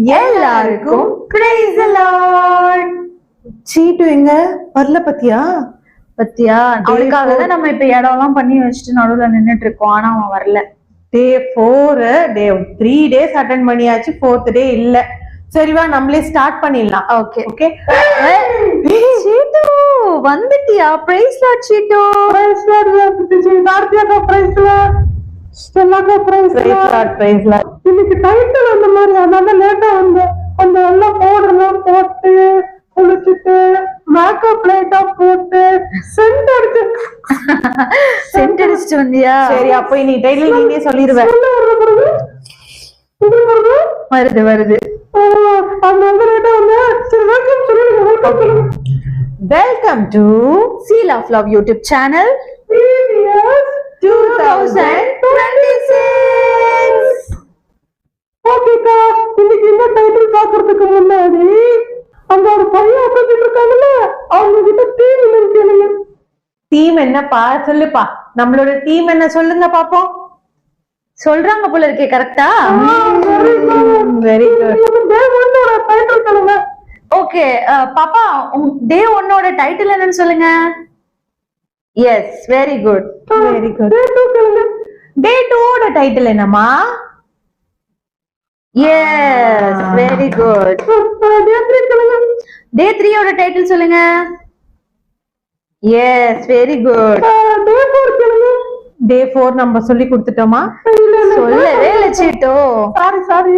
எல்லாருக்கும் praise the Lord. சீட்டு எங்க வரல பத்தியா அவளுக்காக தான் நம்ம இப்ப இடம்லாம் பண்ணி வச்சுட்டு நடுவுல நின்னுட்டு இருக்கோம். ஆனா அவன் வரல. டே 4 டே 3 டேஸ் அட்டெண்ட் பண்ணியாச்சு, 4th டே இல்ல. சரி வா நம்மளே ஸ்டார்ட் பண்ணிடலாம். Okay okay. சீட்டு வந்துட்டியா? praise Lord சீட்டு. praise Lord கார்த்தியாக்கா, praise Lord ஸ்டெல்லாக்கா, praise Lord. இன்னைக்கு டைட்டில் அந்த மாதிரி அதனால லேட்டா வந்தேன். அந்த எல்லாம் பவுடர்லாம் போட்டு குளிச்சுட்டு மேக்கப் லைட்டா போட்டு சென்ட் அடிச்சுட்டு வந்தியா? சரி, அப்போ இன்னைக்கு டைட்டில் நீயே சொல்லிடுவேன். வருது welcome to Seal of Love YouTube channel 2026. ஓகேக்கா, இன்னைக்கு இந்த டைட்டில் பாக்குறதுக்கு முன்னாடி அந்த ஒரு பையன் உட்காந்துட்டு இருக்காங்கல்ல, அவங்க கிட்ட தீம் என்ன கேளுங்க. தீம் என்னப்பா சொல்லுப்பா, நம்மளோட தீம் என்ன சொல்லுங்க பாப்போம். சொல்றாங்க போல இருக்கே. கரெக்டா? Very good. டே 1 டைட்டில் சொல்லுங்க. ஓகே பாப்பா, டே 1 டைட்டில் என்னன்னு சொல்லுங்க. Yes, very good. Very good. Day 2 சொல்லுங்க. டே 2 டைட்டில் என்னமா? Yes, very good. டே 3 சொல்லுங்க. டே 3 டைட்டில் சொல்லுங்க. Yes, very good. டே 4 சொல்லுங்க. டே 4 நம்ம சொல்லி கொடுத்துட்டோமா? சொல்லவே இல்ல சீட்டோ. சாரி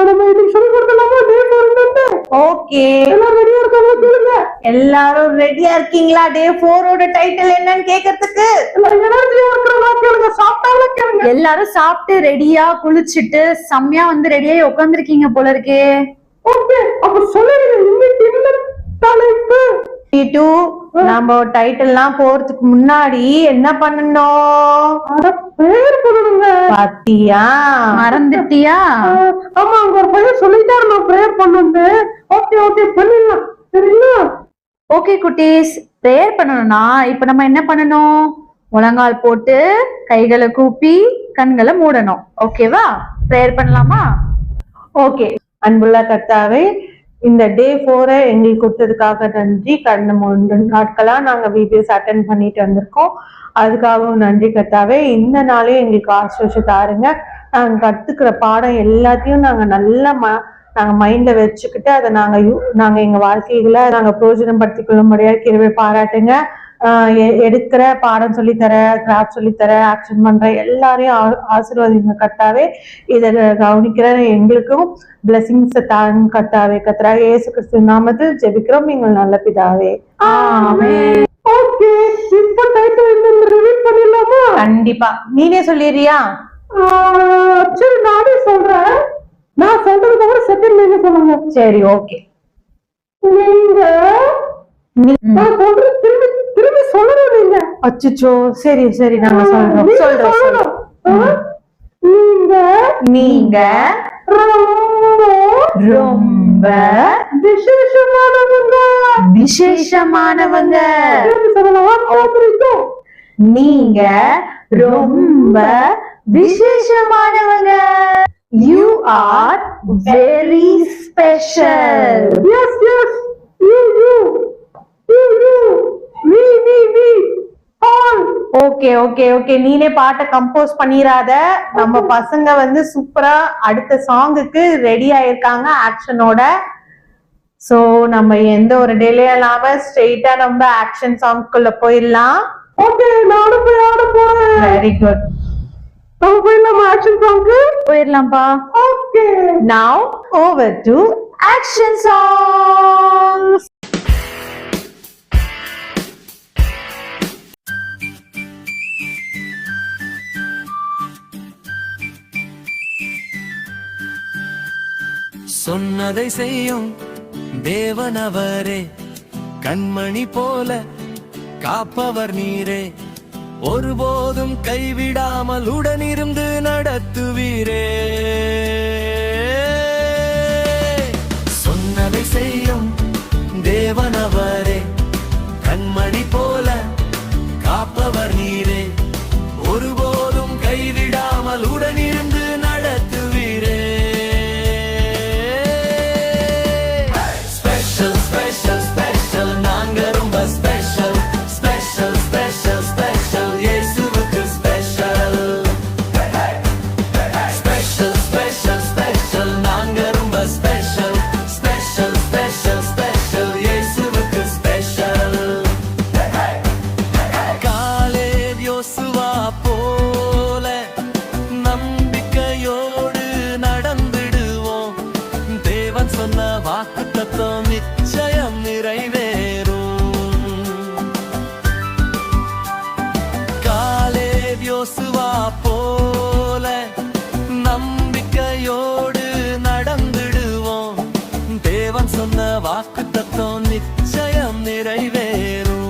நம்ம இன்னைக்கு சொல்லி கொடுத்தலாமா டே 4 ஓகே. எல்லாரும் ரெடியா இருக்காங்க சொல்லுங்க. எல்லாரும் ரெடியா இருக்கீங்களா டே 4 டைட்டில் என்னன்னு கேக்குறதுக்கு? எல்லாரும் ரெடியா இருக்கறவங்க கேளுங்க, சாப்பிட்டாங்களா கேளுங்க. எல்லாரும் சாப்பிட்டு ரெடியா குளிச்சிட்டு செம்மையா வந்து ரெடியாயி உட்கார்ந்திருக்கீங்க போல இருக்கே. ஓகே, அப்ப சொல்லுங்க இன்னைக்கு என்ன தலைப்பு? நம்ம டைட்டில்லாம் போறதுக்கு முன்னாடி என்ன பண்ணணும்? பிரேயர் பண்ணணுங்க. பாத்தியா? மறந்துட்டியா? ஆமா, அங்க ஒரு பையன் சொல்லிட்டாரு நான் பிரேயர் பண்ணணும். ஓகே பண்ணிடலாம். சரிங்களா? ஓகே குட்டீஸ், பிரேயர் பண்ணணும்னா இப்ப நம்ம என்ன பண்ணணும்? முழங்கால் போட்டு கைகளை கூப்பி கண்களை மூடணும். ஓகேவா? பிரேயர் பண்ணலாமா? ஓகே. அன்புள்ள கர்த்தாவே, இந்த டே 4 எங்களுக்கு கொடுத்ததுக்காக நன்றி. கடந்த 3 நாட்களா நாங்க வீடியோஸ் அட்டென்ட் பண்ணிட்டு வந்திருக்கோம். அதுக்காகவும் நன்றி கர்த்தாவே. இந்த நாளையும் எங்களுக்கு ஆசீர்வதிச்சு தாருங்க. நாங்க கத்துக்கிற பாடம் எல்லாத்தையும் நாங்க நல்லா நாங்க மைண்ட்ல வச்சுக்கிட்டு அதை நாங்க எங்க வாழ்க்கைகளை நாங்க பிரயோஜனப்படுத்திக் கொள்ளும்படியா கிருபை பாராட்டுங்க. எடுக்கிற பாடம் சொல்லித்தர, கிராஃப்ட் சொல்லித்தர, ஆக்ஷன் பண்ற எல்லாரையும் ஆசீர்வாதிங்க கர்த்தாவே. இதை கவனிக்கிற எங்களுக்கும் பிளஸிங்ஸ் தாங்க கர்த்தாவே. கர்த்தராகிய இயேசு கிறிஸ்து நாமத்தில் ஜெபிக்கிறோம் எங்கள் நல்ல பிதாவே. ஆமென். ஓகே, இப்போ டைட்டில் என்னன்னு ரிவீல் பண்ணிடலாமா? கண்டிப்பா. நீனே சொல்லிடுறியா? சரி, நானே சொல்றேன். நான் சொல்றதுக்கு அப்புறம் செகண்ட் நீங்க சொல்லுங்க. சரி, ஓகே. நீங்க நான் சொல்றது திரும்பி சொல்லணும் நீங்க. அச்சச்சோ, சரி நாங்க சொல்றோம். நீங்க ரொம்ப விசேஷமானவங்க. நீங்க ரொம்ப விசேஷமானவங்க. You are very special. Yes. You. We. All. Okay. நீனே பாட்டை கம்போஸ் பண்ணிராத. நம்ம பசங்க வந்து சூப்பரா அடுத்த சாங்குக்கு ரெடி ஆயிருக்காங்க ஆக்ஷனோட. சோ நம்ம எந்த ஒரு டிலே இல்லாம ஸ்ட்ரெயிட்டா நம்ம ஆக்ஷன் சாங்குக்குள்ள போயிடலாம். ஓகே, நானும் போய் ஆட போறேன். Very good. நம்ம போயிடலாம் ஆக்ஷன் சாங்க்கு. போயிடலாம்ப்பா. Okay, now over to action songs. சொன்னதை செய்யும் தேவனவரே, கண்மணி போல காப்பவர் நீரே, ஒருபோதும் கைவிடாமல் உடனிருந்து நடத்துவீரே. சொன்னதை செய்யும் தேவனவரே, கண்மணி போல காப்பவர் நீரே, ஒருபோதும் கைவிடாமல் உடனிருந்து நடத்துவீரே. யோசுவா போல நம்பிக்கையோடு நடந்திடுவோம். தேவன் சொன்ன வாக்கு தத்துவம் நிச்சயம் நிறைவேறும்.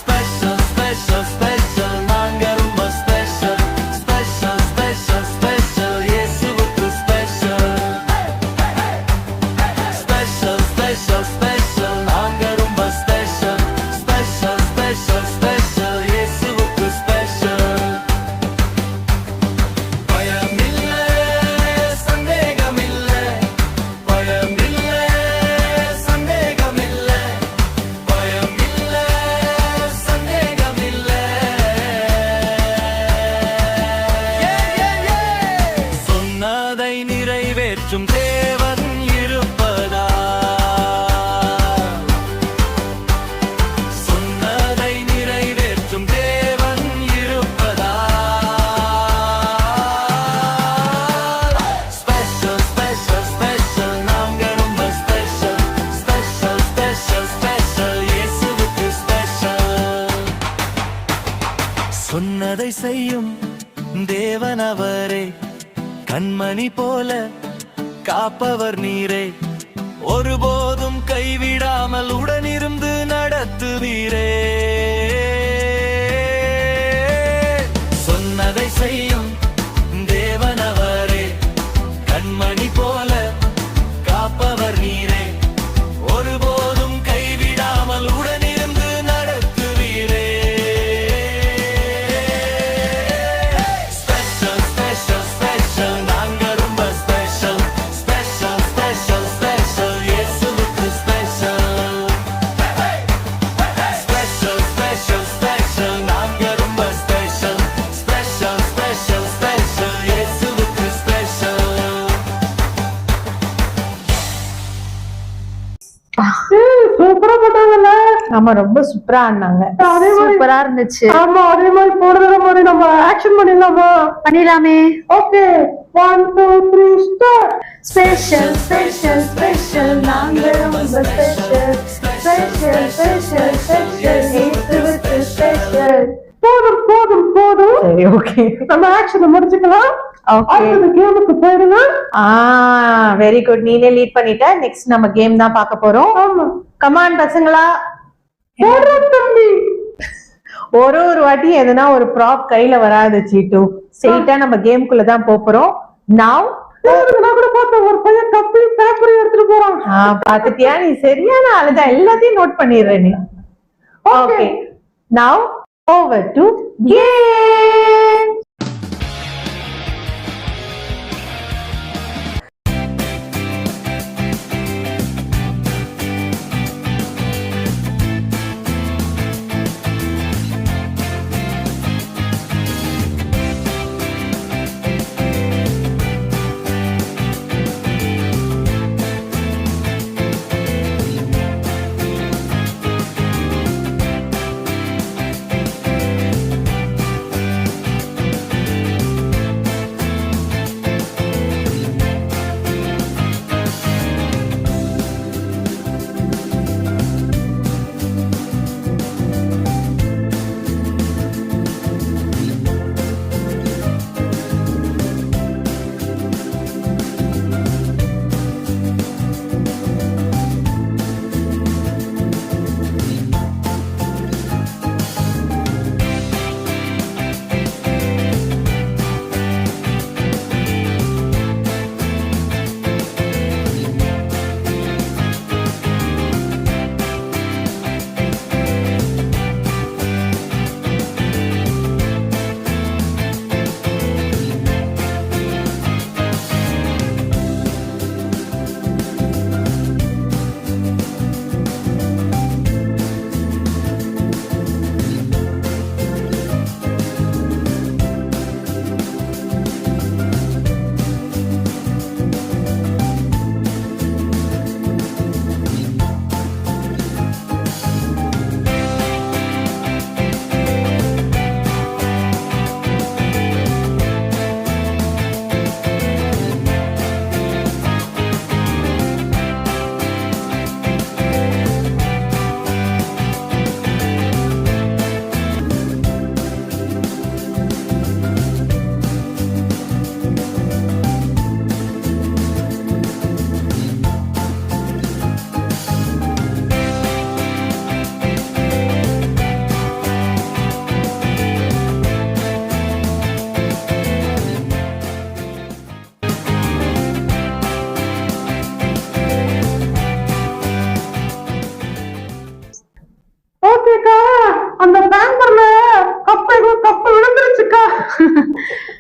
Special, special, special, நாங்க ரொம்ப special. Special, special, special, இயேசுவுக்கு special. Special, special, special, நாங்க ரொம்ப special. Special, special, special, இயேசுவுக்கு special. பயமில்லை, சந்தேகமில்லை. பயமில்லை, சந்தேகமில்லை. பயமில்லை, சந்தேகமில்லை. சொன்னதை நிறைவேற்றும் தேவன் இருப்பதா. சொன்னதை நிறைவேற்றும் தேவன் இருப்பதா. Special, special, special, நாங்க ரொம்ப special. Special, special, special, இயேசுவுக்கு special. சொன்னதை செய்யும் தேவன் அவரே, கண்மணி போல காப்பவர் நீரே. ஒருபோதும் கைவிடாமல் உடனிருந்து நடத்துவீரே. சொன்னதை செய்யும் தேவன் அவரே, கண்மணி போல காப்பவர் நீரே. ஒருபோதும் கைவிடாமல் உடனிருந்து நடத்துவீரே. Special, special, special, நாங்க ரொம்ப special. Special, special, special, இயேசுவுக்கு special. Special, special, special, நாங்க ரொம்ப special. Special, special, special, இயேசுவுக்கு special. சூப்பரா போட்டாங்கல்ல. ஆமா, ரொம்ப சூப்பரா ஆடினாங்க. அதே மாதிரி சூப்பரா இருந்துச்சு. ஆமா, அதே மாதிரி போடுற மாதிரி நம்ம ஆக்ஷன் பண்ணிடலாமா? பண்ணிடலாமே. Okay, 1 2 3 start. Special special special, நாங்க ரொம்ப ஸ்பெஷல். ஸ்பெஷல் ஸ்பெஷல் ஸ்பெஷல், இயேசுவுக்கு ஸ்பெஷல். போதும் போதும் போதும். சரி, ஓகே. நம்ம ஆக்ஷனை முடிச்சுக்கலாம். ஓகே. அடுத்த கேமுக்கு போயிடுங்க. Very good. நீனே லீட் பண்ணிட்ட. நெக்ஸ்ட் நம்ம கேம் தான் பார்க்க போறோம். ஆமா, கமான் பசங்களா. போடுறோம் தம்பி. ஒரு வாட்டி எதுனா ஒரு ப்ராப் கையில வராது சீட்டு. ஸ்ட்ரெயிட்டா நம்ம கேம்குள்ள தான் போறோம். நவ் நான் கூட பார்த்தேன், ஒரு பையன் கப்பி பேப்பர் எடுத்துட்டு போறான். பாத்துட்டியா? நீ சரியான ஆளுதான், எல்லாத்தையும் நோட் பண்ணிடுற நீ. Okay, now over to game.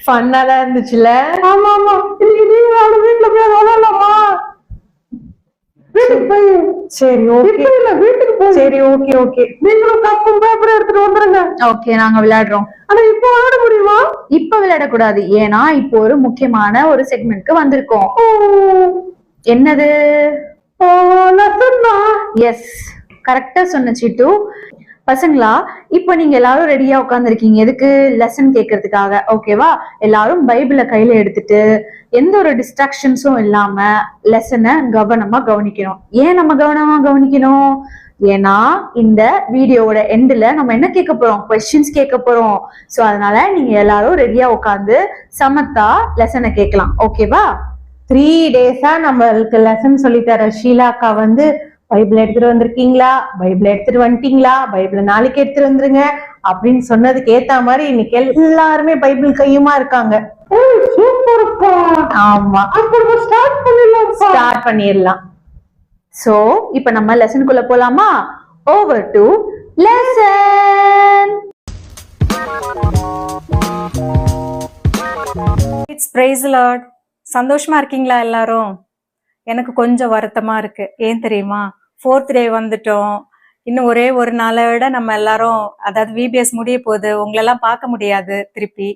ஃபன்னா தான் இருந்துச்சுல. ஆமா ஆமா, இன்னைக்கு நீங்க வீட்டுல போய் விளையாடலாமா? சரி ஓகே, வீட்டுக்கு போ. சரி ஓகே ஓகே, நீங்களும் கப்பும் பேப்பர் எடுத்துட்டு வந்துருங்க. ஓகே, நாங்க விளையாடுறோம். ஆனா இப்ப விளையாட முடியுமா? இப்ப விளையாடக்கூடாது, ஏன்னா இப்போ ஒரு முக்கியமான ஒரு செக்மெண்ட்க்கு வந்திருக்கோம். என்னது? எஸ், கரெக்டா சொன்ன சிட்டு. பசங்களா, இப்ப நீங்க எல்லாரும் ரெடியா உட்கார்ந்துருக்கீங்க எதுக்கு? லெசன் கேட்கறதுக்காக. ஓகேவா? எல்லாரும் பைபிளை கையில எடுத்துட்டு எந்த ஒரு டிஸ்ட்ராக்ஷன்ஸும் இல்லாம லெசனை கவனமா கவனிக்கணும். ஏன் நம்ம கவனமா கவனிக்கணும்? ஏன்னா இந்த வீடியோவோட எண்ட்ல நம்ம என்ன கேட்க போறோம்? கொஸ்டின்ஸ் கேட்க போறோம். சோ அதனால நீங்க எல்லாரும் ரெடியா உட்கார்ந்து சமத்தா லெசனை கேட்கலாம். ஓகேவா? 3 டேஸா நம்மளுக்கு லெசன் சொல்லி தர ஷீலாக்கா வந்து பைபிள் எடுத்துட்டு வந்திருக்கீங்களா, பைபிள் எடுத்துட்டு வந்துட்டீங்களா, பைபிள நாளைக்கு எடுத்துட்டு வந்துருங்க அப்படின்னு சொன்னதுக்கு ஏத்த மாதிரி இன்னைக்கு எல்லாருமே பைபிள் கையுமா இருக்காங்க. ஆமா, ஸ்டார்ட் பண்ணிடலாம். சோ இப்ப நம்ம லெசனுக்குள்ள போலாமா? Over to lesson. It's praise Lord. சந்தோஷமா இருக்கீங்களா எல்லாரும்? எனக்கு கொஞ்சம் வருத்தமா இருக்கு. ஏன் தெரியுமா? 4th டே வந்துட்டோம். இன்னும் ஒரே ஒரு நாளை விட நம்ம எல்லாரும், அதாவது விபிஎஸ் முடிய போகுது. உங்களெல்லாம் பார்க்க முடியாது திருப்பி.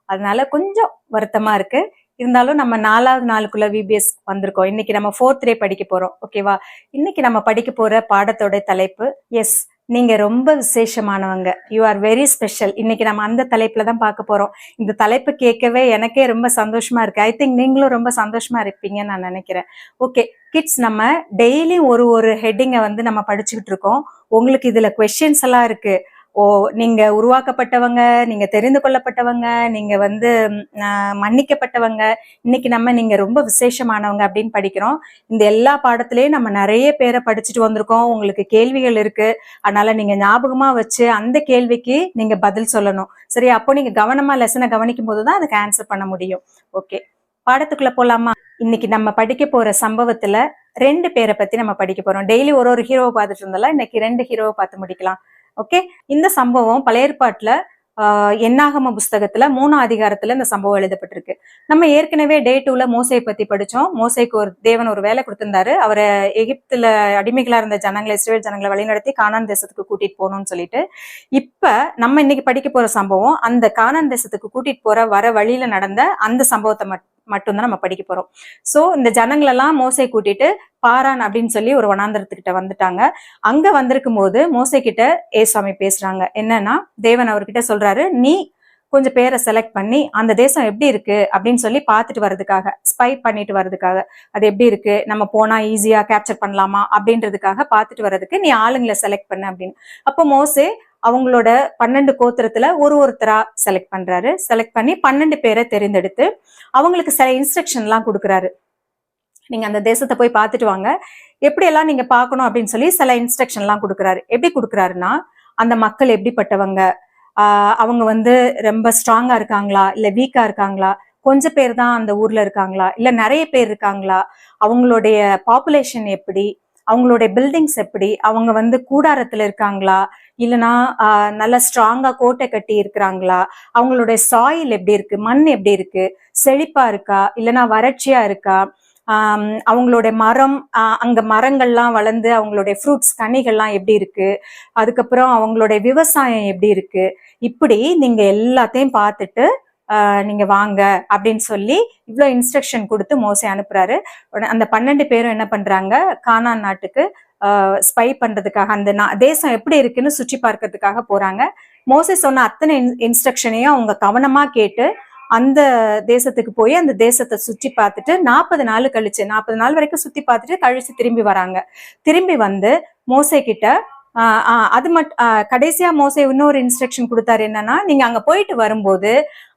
அதனால கொஞ்சம் வருத்தமா இருக்கு. இருந்தாலும் நம்ம 4வது நாளுக்குள்ள விபிஎஸ் வந்திருக்கோம். இன்னைக்கு நம்ம 4th டே படிக்க போறோம். ஓகேவா? இன்னைக்கு நம்ம படிக்க போற பாடத்தோட தலைப்பு, எஸ், நீங்க ரொம்ப விசேஷமானவங்க. You are very special. இன்னைக்கு நம்ம அந்த தலைப்புல தான் பார்க்க போறோம். இந்த தலைப்பு கேட்கவே எனக்கே ரொம்ப சந்தோஷமா இருக்கு. ஐ திங்க் நீங்களும் ரொம்ப சந்தோஷமா இருப்பீங்கன்னு நான் நினைக்கிறேன். ஓகே கிட்ஸ், நம்ம டெய்லி ஒரு ஹெட்டிங்கை வந்து நம்ம படிச்சுக்கிட்டு இருக்கோம். உங்களுக்கு இதுல கொஸ்டின்ஸ் எல்லாம் இருக்கு. நீங்க உருவாக்கப்பட்டவங்க, நீங்க தெரிந்து கொள்ளப்பட்டவங்க, நீங்க வந்து மன்னிக்கப்பட்டவங்க, இன்னைக்கு நம்ம நீங்க ரொம்ப விசேஷமானவங்க அப்படின்னு படிக்கிறோம். இந்த எல்லா பாடத்திலயும் நம்ம நிறைய பேரை படிச்சுட்டு வந்திருக்கோம். உங்களுக்கு கேள்விகள் இருக்கு. அதனால நீங்க ஞாபகமா வச்சு அந்த கேள்விக்கு நீங்க பதில் சொல்லணும். சரி, அப்போ நீங்க கவனமா லெசனை கவனிக்கும் போதுதான் அதுக்கு ஆன்சர் பண்ண முடியும். ஓகே, பாடத்துக்குள்ள போலாமா? இன்னைக்கு நம்ம படிக்க போற சம்பவத்துல 2 பேரை பத்தி நம்ம படிக்க போறோம். டெய்லி ஒரு ஹீரோவை பார்த்துட்டு இருந்தாலும் இன்னைக்கு 2 ஹீரோவை பார்த்து முடிக்கலாம். ஓகே, இந்த சம்பவம் பழைய ஏற்பாட்டுல என்னாகம புஸ்தகத்துல 3ஆம் அதிகாரத்துல இந்த சம்பவம் எழுதப்பட்டிருக்கு. நம்ம ஏற்கனவே டே 2ல மோசையை பத்தி படிச்சோம். மோசைக்கு தேவன் ஒரு வேலை கொடுத்திருந்தாரு. அவரை எகிப்துல அடிமைகளா இருந்த ஜனங்களை, இஸ்ரேல் ஜனங்களை வழிநடத்தி கானான் தேசத்துக்கு கூட்டிட்டு போகணும்னு சொல்லிட்டு, இப்ப நம்ம இன்னைக்கு படிக்க போற சம்பவம் அந்த கானான் தேசத்துக்கு கூட்டிட்டு போற வர வழியில நடந்த அந்த சம்பவத்தை மட்டும்தான் நம்ம படிக்க போறோம். சோ இந்த ஜனங்களெல்லாம் மோசை கூட்டிட்டு பாரான் அப்படின்னு சொல்லி ஒரு வனாந்தரத்துக்கிட்ட வந்துட்டாங்க. அங்க வந்திருக்கும் போது மோசை கிட்ட ஏசாமி பேசுறாங்க. என்னன்னா, தேவன் அவர்கிட்ட சொல்றாரு, நீ கொஞ்சம் பேரை செலக்ட் பண்ணி அந்த தேசம் எப்படி இருக்கு அப்படின்னு சொல்லி பார்த்துட்டு வர்றதுக்காக, ஸ்பை பண்ணிட்டு வர்றதுக்காக, அது எப்படி இருக்கு, நம்ம போனா ஈஸியா கேப்சர் பண்ணலாமா அப்படின்றதுக்காக பார்த்துட்டு வர்றதுக்கு நீ ஆளுங்களை செலக்ட் பண்ண அப்படின்னு. அப்போ மோசே அவங்களோட 12 கோத்திரத்துல ஒருத்தரா செலக்ட் பண்றாரு. செலக்ட் பண்ணி 12 பேரை தெரிந்தெடுத்து அவங்களுக்கு சில இன்ஸ்ட்ரக்ஷன் எல்லாம் கொடுக்குறாரு. நீங்க அந்த தேசத்தை போய் பார்த்துட்டு வாங்க, எப்படி எல்லாம் நீங்க பார்க்கணும் அப்படின்னு சொல்லி சில இன்ஸ்ட்ரக்ஷன் எல்லாம் கொடுக்குறாரு. எப்படி கொடுக்குறாருன்னா, அந்த மக்கள் எப்படிப்பட்டவங்க, அவங்க வந்து ரொம்ப ஸ்ட்ராங்கா இருக்காங்களா இல்ல வீக்கா இருக்காங்களா, கொஞ்சம் பேர் தான் அந்த ஊர்ல இருக்காங்களா இல்ல நிறைய பேர் இருக்காங்களா, அவங்களுடைய பாப்புலேஷன் எப்படி, அவங்களுடைய பில்டிங்ஸ் எப்படி, அவங்க வந்து கூடாரத்துல இருக்காங்களா இல்லைன்னா நல்ல ஸ்ட்ராங்கா கோட்டை கட்டி இருக்கிறாங்களா, அவங்களுடைய சாயில் எப்படி இருக்கு, மண் எப்படி இருக்கு, செழிப்பா இருக்கா இல்லைன்னா வறட்சியா இருக்கா, அவங்களுடைய மரம், அங்க மரங்கள்லாம் வளர்ந்து அவங்களுடைய ஃப்ரூட்ஸ் கனிகள்லாம் எப்படி இருக்கு, அதுக்கப்புறம் அவங்களுடைய விவசாயம் எப்படி இருக்கு, இப்படி நீங்க எல்லாத்தையும் பார்த்துட்டு நீங்க வாங்க அப்படின்னு சொல்லி இவ்வளவு இன்ஸ்ட்ரக்ஷன் கொடுத்து மோசே அனுப்புறாரு. அந்த 12 பேரும் என்ன பண்றாங்க, கானான் நாட்டுக்கு ஸ்பை பண்றதுக்காக, அந்த தேசம் எப்படி இருக்குன்னு சுற்றி பார்க்கறதுக்காக போறாங்க. மோசே சொன்ன அத்தனை இன்ஸ்ட்ரக்ஷனையும் அவங்க கவனமா கேட்டு அந்த தேசத்துக்கு போய் அந்த தேசத்தை சுற்றி பார்த்துட்டு 40 நாள் கழிச்சு, 40 நாள் வரைக்கும் சுத்தி பார்த்துட்டு கழிச்சு திரும்பி வராங்க. திரும்பி வந்து மோசே கிட்ட அது கடைசியா மோசே இன்னொரு இன்ஸ்ட்ரக்ஷன் கொடுத்தாரு. என்னன்னா, நீங்க அங்க போயிட்டு வரும்போது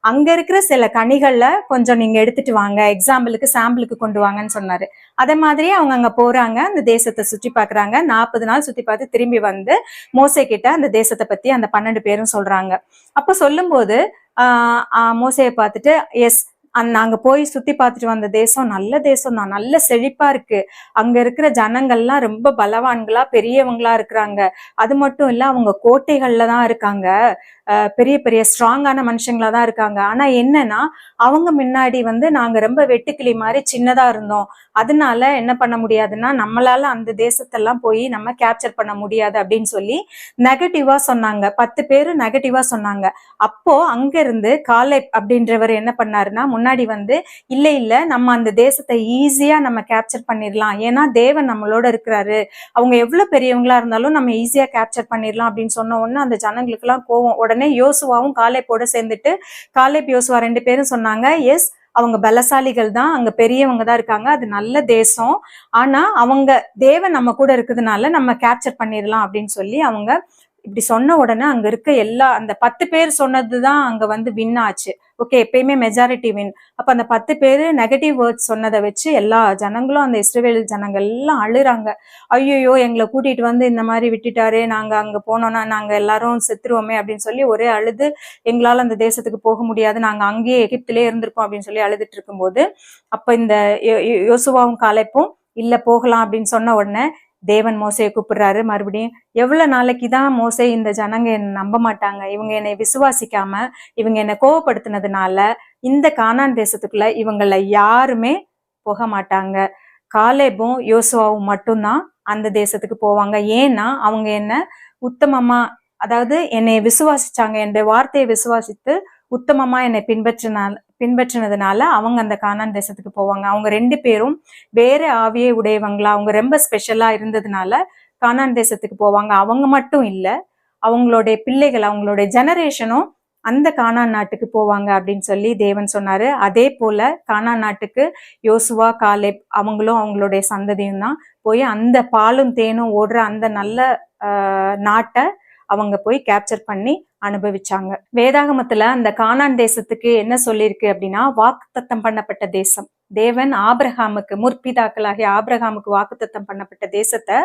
அங்க இருக்கிற சில கனிகள்ல கொஞ்சம் நீங்க எடுத்துட்டு வாங்க, எக்ஸாம்பிளுக்கு சாம்பிளுக்கு கொண்டு வாங்கன்னு சொன்னாரு. அதே மாதிரி அவங்க அங்க போறாங்க, அந்த தேசத்தை சுற்றி பாக்குறாங்க. 40 நாள் சுத்தி பார்த்து திரும்பி வந்து மோசே கிட்ட அந்த தேசத்தை பத்தி அந்த 12 பேரும் சொல்றாங்க. அப்ப சொல்லும் போது மோசையை பார்த்துட்டு, எஸ், நாங்க போய் சுத்தி பார்த்துட்டு வந்த தேசம் நல்ல தேசம் தான், நல்ல செழிப்பா இருக்கு. அங்க இருக்கிற ஜனங்கள்லாம் ரொம்ப பலவான்களா பெரியவங்களா இருக்கிறாங்க. அது மட்டும் இல்ல அவங்க கோட்டைகள்ல தான் இருக்காங்க, பெரிய பெரிய ஸ்ட்ராங்கான மனுஷங்களா தான் இருக்காங்க. ஆனா என்னன்னா அவங்க முன்னாடி நாங்க ரொம்ப வெட்டுக்கிளி மாதிரி சின்னதா இருந்தோம். அதனால என்ன பண்ண முடியாதுன்னா நம்மளால அந்த தேசத்தெல்லாம் போய் நம்ம கேப்சர் பண்ண முடியாது அப்படின்னு சொல்லி நெகட்டிவா சொன்னாங்க. 10 பேரு நெகட்டிவா சொன்னாங்க. அப்போ அங்க இருந்து காலேப் அப்படின்றவர் என்ன பண்ணாருன்னா முன்னாடி இல்ல இல்ல நம்ம அந்த தேசத்தை ஈஸியா நம்ம கேப்சர் பண்ணிடலாம், ஏன்னா தேவன் நம்மளோட இருக்கிறாரு, அவங்க எவ்வளவு பெரியவங்களா இருந்தாலும் நம்ம ஈஸியா கேப்சர் பண்ணிடலாம் அப்படின்னு சொன்ன உடனே அந்த ஜனங்களுக்கு எல்லாம் கோவம். உடனே யோசுவாவும் காலேப்போட சேர்ந்துட்டு காலேப் யோசுவா 2 பேரும் சொன்னாங்க, எஸ் அவங்க பலசாலிகள் தான், அங்க பெரியவங்க தான் இருக்காங்க, அது நல்ல தேசம், ஆனா அவங்க தேவன் நம்ம கூட இருக்கிறதுனால நம்ம கேப்சர் பண்ணிடலாம் அப்படின்னு சொல்லி அவங்க இப்படி சொன்ன உடனே அங்க இருக்க எல்லா அந்த 10 பேர் சொன்னதுதான் அங்க வின் ஆச்சு. ஓகே, எப்பயுமே மெஜாரிட்டி வின். அப்ப அந்த 10 பேரு நெகட்டிவ் வேர்ட்ஸ் சொன்னதை வச்சு எல்லா ஜனங்களும் அந்த இஸ்ரவேல் ஜனங்கள் எல்லாம் அழுறாங்க. ஐயோ எங்களை கூட்டிட்டு இந்த மாதிரி விட்டுட்டாரு, நாங்க அங்க போனோம்னா நாங்க எல்லாரும் செத்துருவோமே அப்படின்னு சொல்லி ஒரே அழுது, எங்களால அந்த தேசத்துக்கு போக முடியாது, நாங்க அங்கேயே எகிப்திலே இருந்திருப்போம் அப்படின்னு சொல்லி அழுதுட்டு இருக்கும்போது அப்ப இந்த யோசுவாவும் காலேப்பும் இல்ல போகலாம் அப்படின்னு சொன்ன உடனே தேவன் மோசையை கூப்பிடுறாரு மறுபடியும். எவ்வளவு நாளைக்குதான் மோசே இந்த ஜனங்க என்ன நம்ப மாட்டாங்க, இவங்க என்னை விசுவாசிக்காம இவங்க என்னை கோவப்படுத்தினதுனால இந்த கானான் தேசத்துக்குள்ள இவங்கள யாருமே போக மாட்டாங்க, காலேபும் யோசுவாவும் மட்டும்தான் அந்த தேசத்துக்கு போவாங்க. ஏன்னா அவங்க என்ன உத்தமமா, அதாவது என்னை விசுவாசிச்சாங்க, என்னுடைய வார்த்தையை விசுவாசித்து உத்தமமா என்னை பின்பற்றினதுனால அவங்க அந்த கானான் தேசத்துக்கு போவாங்க. அவங்க 2 பேரும் வேற ஆவியை உடையவங்களா, அவங்க ரொம்ப ஸ்பெஷலா இருந்ததுனால கானான் தேசத்துக்கு போவாங்க. அவங்க மட்டும் இல்ல, அவங்களுடைய பிள்ளைகள், அவங்களுடைய ஜெனரேஷனும் அந்த கானான் நாட்டுக்கு போவாங்க அப்படின்னு சொல்லி தேவன் சொன்னாரு. அதே போல கானான் நாட்டுக்கு யோசுவா காலேப் அவங்களும் அவங்களுடைய சந்ததியும் தான் போய் அந்த பாலும் தேனும் ஓடுற அந்த நல்ல நாட்டை அவங்க போய் கேப்சர் பண்ணி அனுபவிச்சாங்க. வேதாகமத்துல அந்த கானான் தேசத்துக்கு என்ன சொல்லியிருக்கு அப்படின்னா வாக்குத்தத்தம் பண்ணப்பட்ட தேசம். தேவன் ஆபிரகாமுக்கு, முற்பிதாக்களாகிய ஆபிரகாமுக்கு வாக்குத்தத்தம் பண்ணப்பட்ட தேசத்தை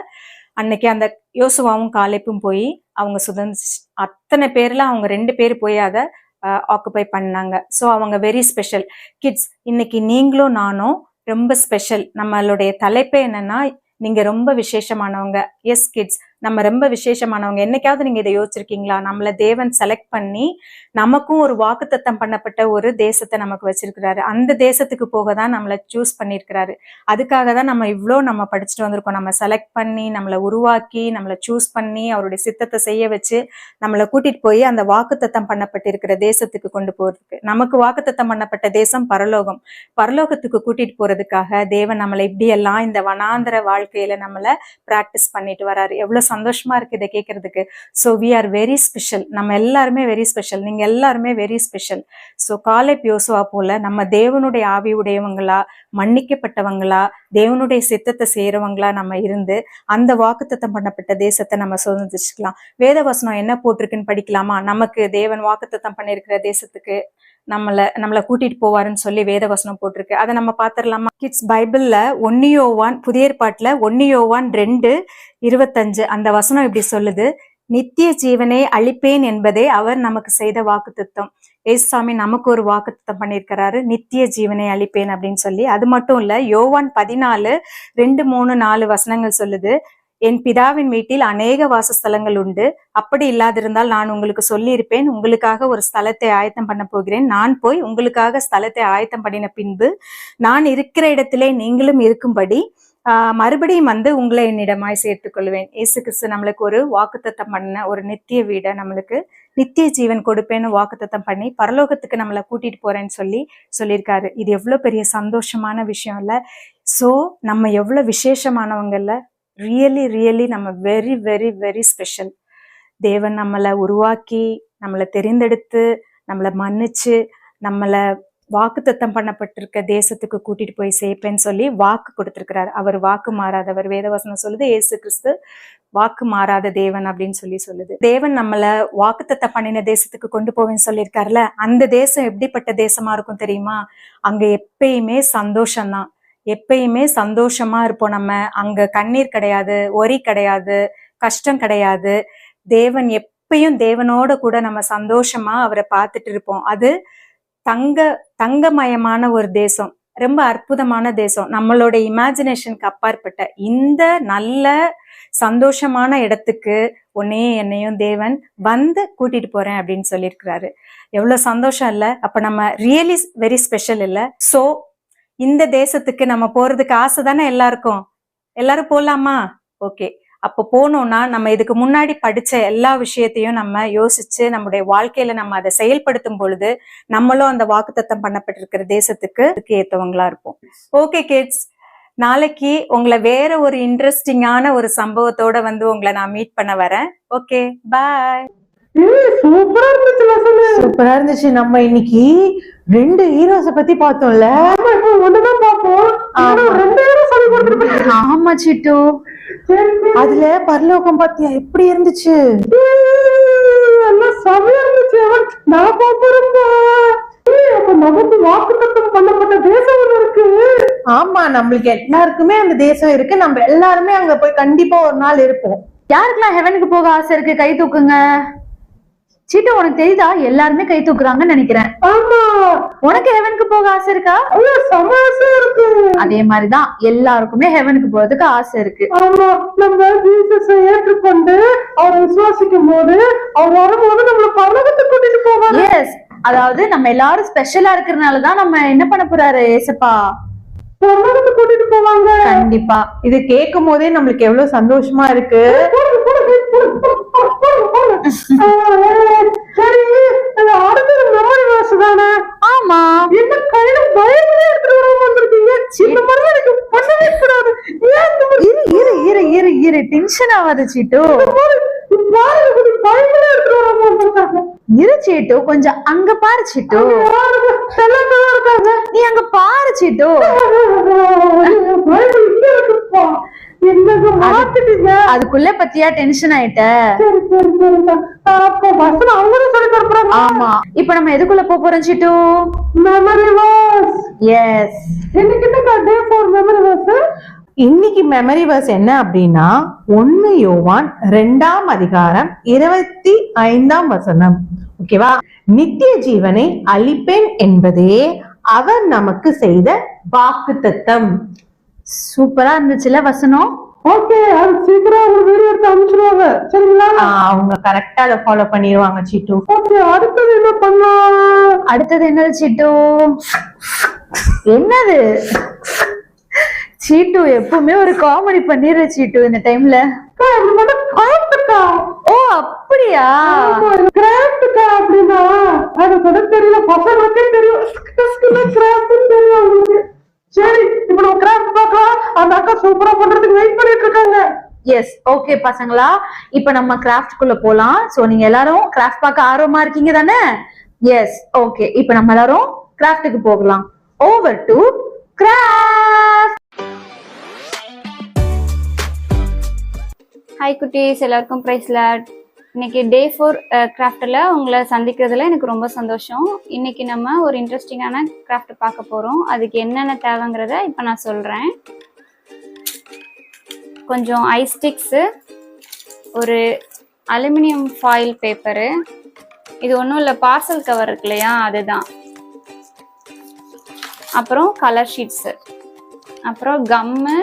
அன்னைக்கு அந்த யோசுவாவும் காலேப்பும் போய் அவங்க அத்தனை பேர்ல அவங்க 2 பேர் போய் அதை ஆக்குபை பண்ணாங்க. ஸோ அவங்க வெரி ஸ்பெஷல் கிட்ஸ். இன்னைக்கு நீங்களும் நானும் ரொம்ப ஸ்பெஷல். நம்மளுடைய தலைப்பே என்னன்னா நீங்க ரொம்ப விசேஷமானவங்க. எஸ் கிட்ஸ், நம்ம ரொம்ப விசேஷமானவங்க. என்னைக்காவது நீங்க இதை யோசிச்சிருக்கீங்களா? நம்மள தேவன் செலக்ட் பண்ணி நமக்கும் ஒரு வாக்குத்தத்தம் பண்ணப்பட்ட ஒரு தேசத்தை நமக்கு வச்சிருக்கிறாரு. அந்த தேசத்துக்கு போக தான் நம்மளை சூஸ் பண்ணியிருக்கிறாரு. அதுக்காக தான் நம்ம படிச்சுட்டு வந்திருக்கோம். நம்ம செலக்ட் பண்ணி, நம்மளை உருவாக்கி, நம்மளை சூஸ் பண்ணி, அவருடைய சித்தத்தை செய்ய வச்சு நம்மளை கூட்டிட்டு போய் அந்த வாக்குத்தத்தம் பண்ணப்பட்டிருக்கிற தேசத்துக்கு கொண்டு போறதுக்கு. நமக்கு வாக்குத்தத்தம் பண்ணப்பட்ட தேசம் பரலோகம். பரலோகத்துக்கு கூட்டிட்டு போறதுக்காக தேவன் நம்மளை இப்படியெல்லாம் இந்த வனாந்தர வாழ்க்கையில நம்மளை பிராக்டிஸ் பண்ணிட்டு வராரு. எவ்வளவு சந்தோஷமா இருக்கு இதை கேட்கறதுக்கு. So we are very special. நம்ம எல்லாருமே வெரி ஸ்பெஷல். நீங்க எல்லாருமே வெரி ஸ்பெஷல். ஸோ காலேப் யோசுவா போல நம்ம தேவனுடைய ஆவி உடையவங்களா, மன்னிக்கப்பட்டவங்களா, தேவனுடைய சித்தத்தை செய்யறவங்களா நம்ம இருந்து அந்த வாக்குத்தத்தம் பண்ணப்பட்ட தேசத்தை நம்ம சுதந்திரிச்சுக்கலாம். வேதவசனம் என்ன போட்டிருக்குன்னு படிக்கலாமா? நமக்கு தேவன் வாக்குத்தத்தம் பண்ணியிருக்கிற தேசத்துக்கு நம்மளை கூட்டிட்டு போவாருன்னு சொல்லி வேதவசனம் போட்டிருக்கு. அதை நம்ம பாத்திரலாமா? கிட்ஸ், பைபிள்ல 1 யோவான், புதிய ஏற்பாட்டுல 1 யோவான் 2:25 அந்த வசனம் இப்படி சொல்லுது, நித்திய ஜீவனை அளிப்பேன் என்பதே அவர் நமக்கு செய்த வாக்குத்தத்தம். ஏசுசாமி நமக்கு ஒரு வாக்குத்தத்தம் பண்ணியிருக்கிறாரு, நித்திய ஜீவனை அளிப்பேன் அப்படின்னு சொல்லி. அது மட்டும் இல்ல, யோவான் 14:2, 3, 4 வசனங்கள் சொல்லுது, என் பிதாவின் வீட்டில் அநேக வாசஸ்தலங்கள் உண்டு, அப்படி இல்லாதிருந்தால் நான் உங்களுக்கு சொல்லி இருப்பேன், உங்களுக்காக ஒரு ஸ்தலத்தை ஆயத்தம் பண்ண போகிறேன், நான் போய் உங்களுக்காக ஸ்தலத்தை ஆயத்தம் பண்ணின பின்பு நான் இருக்கிற இடத்திலே நீங்களும் இருக்கும்படி மறுபடியும் உங்களை என்னிடமாய் சேர்த்துக் கொள்வேன். இயேசு கிறிஸ்து நம்மளுக்கு ஒரு வாக்குத்தத்தம் பண்ண ஒரு நித்திய வீடை, நம்மளுக்கு நித்திய ஜீவன் கொடுப்பேன்னு வாக்குத்தத்தம் பண்ணி பரலோகத்துக்கு நம்மளை கூட்டிட்டு போறேன்னு சொல்லியிருக்காரு. இது எவ்வளவு பெரிய சந்தோஷமான விஷயம் இல்ல? சோ நம்ம எவ்வளவு விசேஷமானவங்க இல்ல? ரியலி நம்ம வெரி வெரி வெரி ஸ்பெஷல். தேவன் நம்மளை உருவாக்கி, நம்மளை தெரிந்தெடுத்து, நம்மளை மன்னிச்சு, நம்மளை வாக்குத்தத்தம் பண்ணப்பட்டிருக்க தேசத்துக்கு கூட்டிட்டு போய் சேர்ப்பேன்னு சொல்லி வாக்கு கொடுத்திருக்கிறார். அவர் வாக்கு மாறாதவர். வேதவசனம் சொல்லுது இயேசு கிறிஸ்து வாக்கு மாறாத தேவன் அப்படின்னு சொல்லுது. தேவன் நம்மளை வாக்குத்தத்தம் பண்ணின தேசத்துக்கு கொண்டு போவேன்னு சொல்லியிருக்காருல, அந்த தேசம் எப்படிப்பட்ட தேசமா இருக்கும் தெரியுமா? அங்க எப்பயுமே சந்தோஷம்தான். எப்பயுமே சந்தோஷமா இருப்போம். நம்ம அங்க கண்ணீர் கிடையாது, ஒரி கிடையாது, கஷ்டம் கிடையாது. தேவன் எப்பயும் தேவனோட கூட நம்ம சந்தோஷமா அவரை பார்த்துட்டு இருப்போம். அது தங்கமயமான ஒரு தேசம், ரொம்ப அற்புதமான தேசம். நம்மளோட இமேஜினேஷனுக்கு அப்பாற்பட்ட இந்த நல்ல சந்தோஷமான இடத்துக்கு உன்னையும் என்னையும் தேவன் வந்து கூட்டிட்டு போறேன் அப்படின்னு சொல்லியிருக்கிறாரு. எவ்வளவு சந்தோஷம் இல்ல? அப்ப நம்ம ரியலி வெரி ஸ்பெஷல் இல்ல? சோ இந்த தேசத்துக்கு நம்ம போறதுக்கு ஆசை தானே எல்லாருக்கும். எல்லாரும் போலாமா? ஓகே. அப்போ போனோம்னா நம்ம இதுக்கு முன்னாடி படிச்ச எல்லா விஷயத்தையும் நம்ம யோசிச்சு நம்முடைய வாழ்க்கையில நம்ம அதை செயல்படுத்தும் பொழுது நம்மளும் அந்த வாக்குத்தத்தம் பண்ணப்பட்டிருக்கிற தேசத்துக்கு ஏத்தவங்களா இருப்போம். ஓகே கிட்ஸ், நாளைக்கு உங்களை வேற ஒரு இன்ட்ரெஸ்டிங்கான ஒரு சம்பவத்தோட வந்து உங்களை நான் மீட் பண்ண வரேன். ஓகே, பாய். சூப்பரா இருந்துச்சு லெசன். சூப்பரா இருந்துச்சு. நம்ம இன்னைக்கு 2 ஹீரோஸ பத்தி பார்த்தோம்ல. ஒண்ணுதான் பார்ப்போம். 2 ஹீரோ சொல்லி கொடுத்துருப்பீங்க. ஆமா சிட்டு. அதுல பரலோகம் பாத்தியா எப்படி இருந்துச்சு? எல்லாம் செமையா இருந்துச்சு. நான் பாப்பறப்பா அப்ப நமக்கு வாக்குத்தத்தம் பண்ணப்பட்ட தேசம் ஒண்ணு இருக்கு. ஆமா, நம்மளுக்கு எல்லாருக்குமே அந்த தேசம் இருக்கு. நம்ம எல்லாருமே அங்க போய் கண்டிப்பா ஒரு நாள் இருப்போம். யாருக்கெல்லாம் ஹெவனுக்கு போக ஆசை இருக்கு கை தூக்குங்க. சீட்டு, உனக்கு தெரியுதா? எல்லாருமே கை தூக்குறாங்கன்னு நினைக்கிறேன். ஆமா, உனக்கு ஹெவனுக்கு போக ஆசை இருக்கா? செம ஆசை இருக்கு. அதே மாதிரிதான் எல்லாருக்குமே ஹெவனுக்கு போறதுக்கு ஆசை இருக்கு. ஆமா, நம்ம ஜீசஸை ஏற்றுக்கொண்டு அவரை விசுவாசிக்கும் போது அவர் வரும்போது நம்மள பரலோகத்துக்கு கூட்டிட்டு போவாங்க. எஸ், அதாவது நம்ம எல்லாரும் ஸ்பெஷலா இருக்கிறதுனாலதான் நம்ம என்ன பண்ண போறாரு ஏசப்பா? பரலோகத்துக்கு கூட்டிட்டு போவாங்க. கண்டிப்பா. இது கேட்கும் போதே நம்மளுக்கு எவ்வளவு சந்தோஷமா இருக்கு. சரி, அடுத்த மெமரி வாஸ் தானே? ஆமா. என்ன கையில பைபிள் எடுத்துட்டு வந்திருக்கீங்க? இந்த மாதிரி எனக்கு பண்ணவே கூடாது. இரு டென்ஷன் ஆகாத சீட்டு. பைபிள் எடுத்துட்டு வந்திருக்காங்க. இரு சீட்டு, கொஞ்சம் அங்க பாரு சீட்டு. இருக்காங்க. நீ அங்க பாரு சீட்டு. பைபிள் இங்க இருக்குப்பா. என்னங்க மாத்திட்டீங்க. அதுக்குள்ள பத்தியா டென்ஷன் ஆயிட்ட? சரி சரி சரி. அப்போ வசனம் அவங்களும் சொல்லி தரப்போறாங்க. ஆமா. இப்ப நம்ம எதுக்குள்ள போறோம் சீட்டு? Memory was. எஸ். இன்னைக்கு என்ன டே 4 மெமரி வாஸ்? இன்னைக்கு மெமரி வாஸ் என்ன அப்படின்னா 1 யோவான் 2ஆம் அதிகாரம் 25ஆம் வசனம். ஓகேவா? நித்திய ஜீவனை அளிப்பேன் என்பதே அவர் நமக்கு செய்த வாக்குத்தத்தம். சூப்பரா இருந்துச்சுல வசனம். ஓகே, அது சீக்கிரம் ஒரு வீடியோ எடுத்து அனுப்பிச்சிடுவாங்க. சரிங்களா? அவங்க கரெக்டா அதை ஃபாலோ பண்ணிடுவாங்க சீட்டு. ஓகே, அடுத்தது என்ன பண்ணலாம்? அடுத்தது என்னது சீட்டு? என்னது சீட்டு? எப்பவுமே ஒரு காமெடி பண்ணிடுற சீட்டு இந்த டைம்ல. ஓ அப்படியா? அப்படின்னா அது கூட தெரியல, பசங்களுக்கே தெரியும். சரி, இப்ப நம்ம கிராஃப்ட் பார்க்கலாம். அந்த அக்கா சூப்பரா பண்றதுக்கு வெயிட் பண்ணிட்டு இருக்காங்க. எஸ், ஓகே பசங்களா, இப்ப நம்ம கிராஃப்ட் குள்ள போலாம். சோ நீங்க எல்லாரும் கிராஃப்ட் பார்க்க ஆர்வமா இருக்கீங்க தானே? Yes, okay. இப்ப நம்ம எல்லாரும் கிராஃப்ட்டுக்கு போகலாம். Over to craft. ஹாய் குட்டீஸ், எல்லாருக்கும் பிரைஸ் லார்ட். இன்னைக்கு டே 4 கிராஃப்டில் உங்களை சந்திக்கிறதுல எனக்கு ரொம்ப சந்தோஷம். இன்னைக்கு நம்ம ஒரு இன்ட்ரெஸ்டிங்கான கிராஃப்ட் பார்க்க போகிறோம். அதுக்கு என்னென்ன தேவைங்கிறத இப்போ நான் சொல்கிறேன். கொஞ்சம் ஐஸ் ஸ்டிக்ஸு, ஒரு அலுமினியம் ஃபாயில் பேப்பரு, இது ஒன்றும் இல்லை பார்சல் கவர் இருக்கு இல்லையா, அதுதான். அப்புறம் கலர் ஷீட்ஸு, அப்புறம் கம்மு,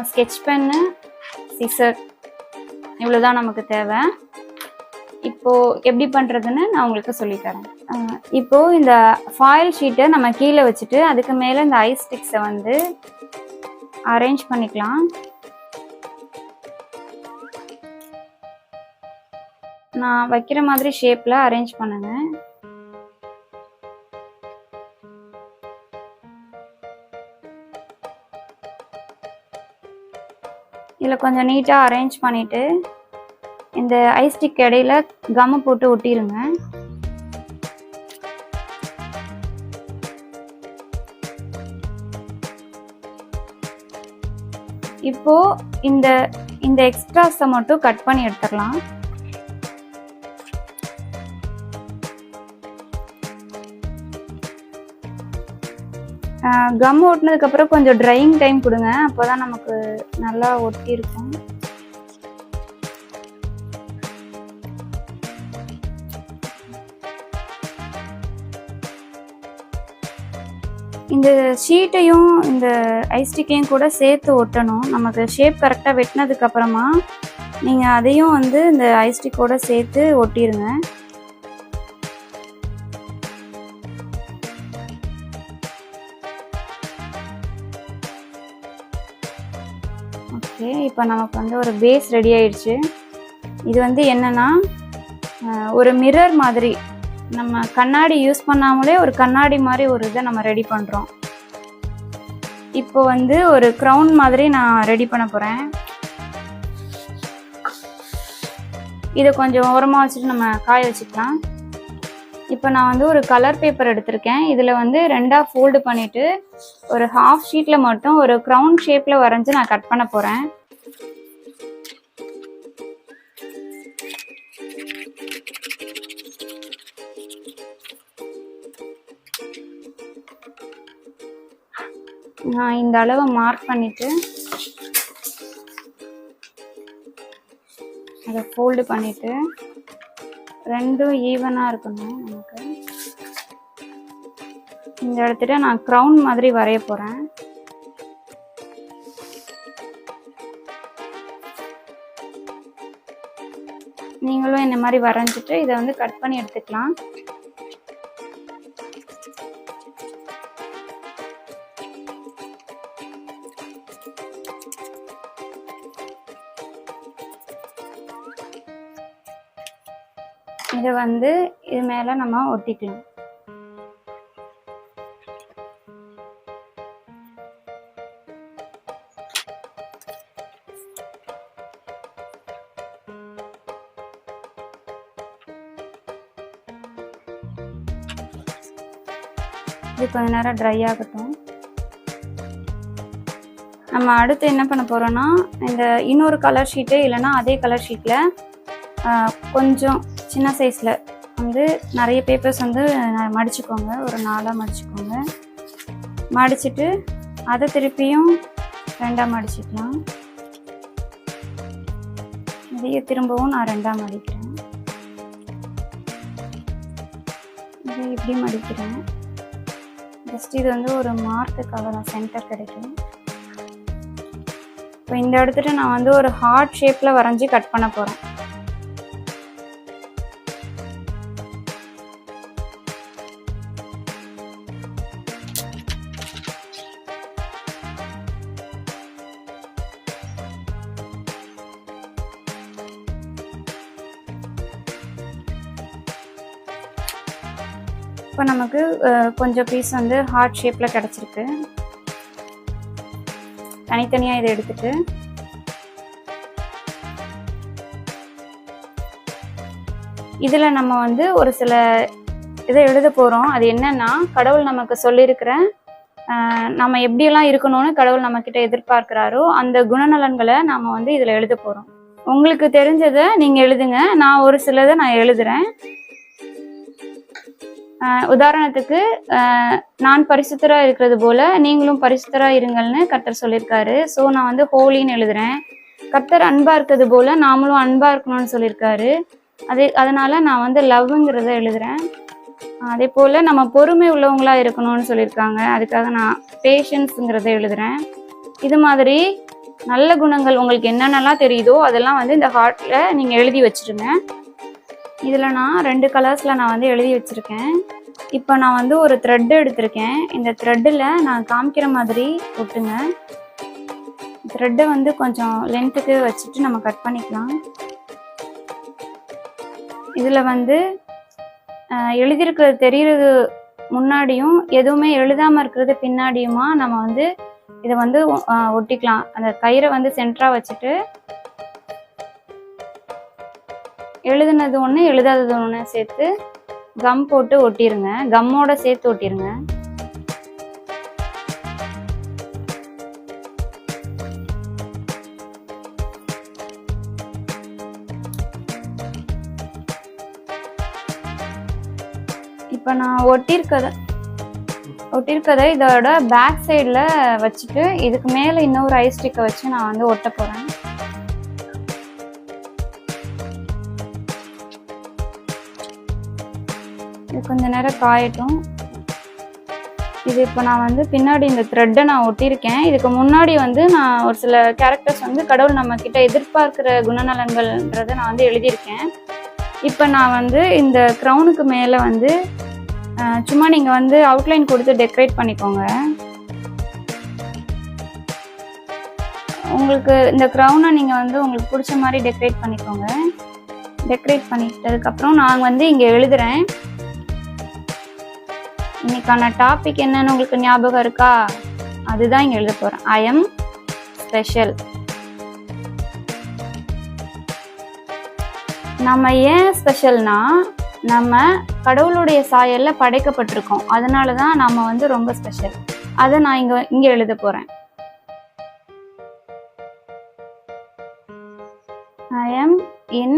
ஸ்கெட்ச் பென்னு, சிசர், இவ்வளோதான் நமக்கு தேவை. இப்போது எப்படி பண்ணுறதுன்னு நான் உங்களுக்கு சொல்லித்தரேன். இப்போது இந்த ஃபாயில் ஷீட்டை நம்ம கீழே வச்சுட்டு அதுக்கு மேலே இந்த ஐஸ் ஸ்டிக்ஸை வந்து அரேஞ்ச் பண்ணிக்கலாம். நான் வைக்கிற மாதிரி ஷேப்பில் அரேஞ்ச் பண்ணுங்க. இதில் கொஞ்சம் நீட்டாக அரேஞ்ச் பண்ணிவிட்டு இந்த ஐஸ் ஸ்டிக் இடையில கம்மு போட்டு ஒட்டிடுங்க. இப்போது இந்த எக்ஸ்ட்ராஸை மட்டும் கட் பண்ணி எடுத்துடலாம். கம் ஒட்டினதுக்கப்புறம் கொஞ்சம் ட்ரையிங் டைம் கொடுங்க, அப்போ தான் நமக்கு நல்லா ஒட்டி இருக்கும். இந்த ஷீட்டையும் இந்த ஐஸ்டிக்கையும் கூட சேர்த்து ஒட்டணும். நமக்கு ஷேப் கரெக்டாக வெட்டினதுக்கு அப்புறமா நீங்கள் அதையும் வந்து இந்த ஐஸ்டிக்கோட சேர்த்து ஒட்டிடுங்க. ஓகே, இப்போ நமக்கு வந்து ஒரு பேஸ் ரெடி ஆயிடுச்சு. இது வந்து என்னன்னா ஒரு மிரர் மாதிரி, நம்ம கண்ணாடி யூஸ் பண்ணாமலே ஒரு கண்ணாடி மாதிரி ஒரு இதை நம்ம ரெடி பண்ணுறோம். இப்போ வந்து ஒரு க்ரௌன் மாதிரி நான் ரெடி பண்ண போகிறேன். இதை கொஞ்சம் ஓரமாக வச்சுட்டு நம்ம காய வச்சுக்கலாம். இப்போ நான் வந்து ஒரு கலர் பேப்பர் எடுத்திருக்கேன். இதில் வந்து 2ஆக ஃபோல்டு பண்ணிவிட்டு ஒரு ஹாஃப் ஷீட்டில் மட்டும் ஒரு க்ரௌன் ஷேப்பில் வரைஞ்சி நான் கட் பண்ண போகிறேன். நான் இந்த அளவை மார்க் பண்ணிவிட்டு அதை ஃபோல்டு பண்ணிவிட்டு ரெண்டும் ஈவனாக இருக்கணும். நமக்கு இந்த இடத்துல நான் க்ரௌன் மாதிரி வரைய போகிறேன். நீங்களும் இந்த மாதிரி வரைஞ்சிட்டு இதை வந்து கட் பண்ணி எடுத்துக்கலாம். இதை வந்து இது மேலே நம்ம ஒட்டிக்கலாம். இது கொஞ்ச நேரம் ட்ரை ஆகட்டும். நம்ம அடுத்து என்ன பண்ண போகிறோன்னா, இந்த இன்னொரு கலர் ஷீட்டு இல்லைன்னா அதே கலர் ஷீட்டில் கொஞ்சம் சின்ன சைஸில் வந்து நிறைய பேப்பர்ஸ் வந்து மடிச்சுக்கோங்க. ஒரு 4ஆக மடிச்சுக்கோங்க. மடிச்சுட்டு அதை திருப்பியும் 2ஆக மடிச்சுக்கலாம். இதையே திரும்பவும் நான் 2ஆக மடிக்கிறேன். இதை இப்படி மடிக்கிறேன். ஜஸ்ட் இது வந்து ஒரு மார்க்குக்காக தான், சென்டர் கிடைக்கும். இப்போ இந்த இடத்துல நான் வந்து ஒரு ஹார்ட் ஷேப்பில் வரைஞ்சி கட் பண்ண போகிறேன். இப்போ நமக்கு கொஞ்சம் பீஸ் வந்து ஹார்ட் ஷேப்பில் கிடச்சிருக்கு. தனித்தனியாக இதை எடுத்துட்டு இதில் நம்ம வந்து ஒரு சில இதை எழுத போகிறோம். அது என்னன்னா, கடவுள் நமக்கு சொல்லியிருக்கிற நம்ம எப்படியெல்லாம் இருக்கணும்னு கடவுள் நம்மக்கிட்ட எதிர்பார்க்குறாரோ அந்த குணநலன்களை நாம் வந்து இதில் எழுத போகிறோம். உங்களுக்கு தெரிஞ்சதை நீங்கள் எழுதுங்க. நான் ஒரு சிலதை நான் எழுதுகிறேன். உதாரணத்துக்கு, நான் பரிசுத்தராக இருக்கிறது போல நீங்களும் பரிசுத்தராக இருங்கள்னு கர்த்தர் சொல்லியிருக்காரு. ஸோ நான் வந்து ஹோலின்னு எழுதுகிறேன். கர்த்தர் அன்பாக இருக்கிறது போல நாமளும் அன்பாக இருக்கணும்னு சொல்லியிருக்காரு. அதனால் நான் வந்து லவ்ங்கிறத எழுதுகிறேன். அதே போல் நம்ம பொறுமை உள்ளவங்களாக இருக்கணும்னு சொல்லியிருக்காங்க. அதுக்காக நான் பேஷன்ஸுங்கிறத எழுதுகிறேன். இது மாதிரி நல்ல குணங்கள் உங்களுக்கு என்னென்னலாம் தெரியுதோ அதெல்லாம் வந்து இந்த ஹார்ட்டில் நீங்கள் எழுதி வச்சுருங்க. இதில் நான் 2 கலர்ஸில் நான் வந்து எழுதி வச்சுருக்கேன். இப்போ நான் வந்து ஒரு த்ரெட் எடுத்திருக்கேன். இந்த த்ரெட்டில் நான் காமிக்கிற மாதிரி ஒட்டுங்க. த்ரெட்டை வந்து கொஞ்சம் லென்த்துக்கு வச்சுட்டு நம்ம கட் பண்ணிக்கலாம். இதில் வந்து எழுதியிருக்கிறது தெரிகிறது முன்னாடியும் எதுவுமே எழுதாமல் இருக்கிறது பின்னாடியுமா நம்ம வந்து இதை வந்து ஒட்டிக்கலாம். அந்த கயிறை வந்து சென்டராக வச்சுட்டு எழுதுனது ஒன்று எழுதாதது ஒன்று சேர்த்து கம் போட்டு ஒட்டிடுங்க. கம்மோட சேர்த்து ஒட்டிடுங்க. இப்போ நான் ஒட்டியிருக்கதை இதோட பேக் சைடில் வச்சுட்டு இதுக்கு மேலே இன்னொரு ஐஸ் ஸ்டிக்கை வச்சு நான் வந்து ஒட்ட போகிறேன். இது கொஞ்ச நேரம் காயட்டும். இது இப்போ நான் வந்து பின்னாடி இந்த த்ரெட்டை நான் ஒட்டியிருக்கேன். இதுக்கு முன்னாடி வந்து நான் ஒரு சில கேரக்டர்ஸ் வந்து கடவுள் நம்ம கிட்ட எதிர்பார்க்கிற குணநலன்கள்ன்றதை நான் வந்து எழுதியிருக்கேன். இப்போ நான் வந்து இந்த க்ரௌனுக்கு மேலே வந்து சும்மா நீங்கள் வந்து அவுட்லைன் கொடுத்து டெக்கரேட் பண்ணிக்கோங்க. உங்களுக்கு இந்த க்ரௌனை நீங்கள் வந்து உங்களுக்கு பிடிச்ச மாதிரி டெக்கரேட் பண்ணிக்கோங்க. டெக்கரேட் பண்ணிட்டதுக்கப்புறம் நான் வந்து இங்கே எழுதுகிறேன். இன்னைக்கான டாபிக் என்னன்னு உங்களுக்கு ஞாபகம் இருக்கா? அதுதான் இங்கே எழுத போகிறேன். I am special. நம்ம ஏன் ஸ்பெஷல்னா, நம்ம கடவுளுடைய சாயல்ல படைக்கப்பட்டிருக்கோம். அதனால தான் நம்ம வந்து ரொம்ப ஸ்பெஷல். அதை நான் இங்கே எழுத போகிறேன். I am in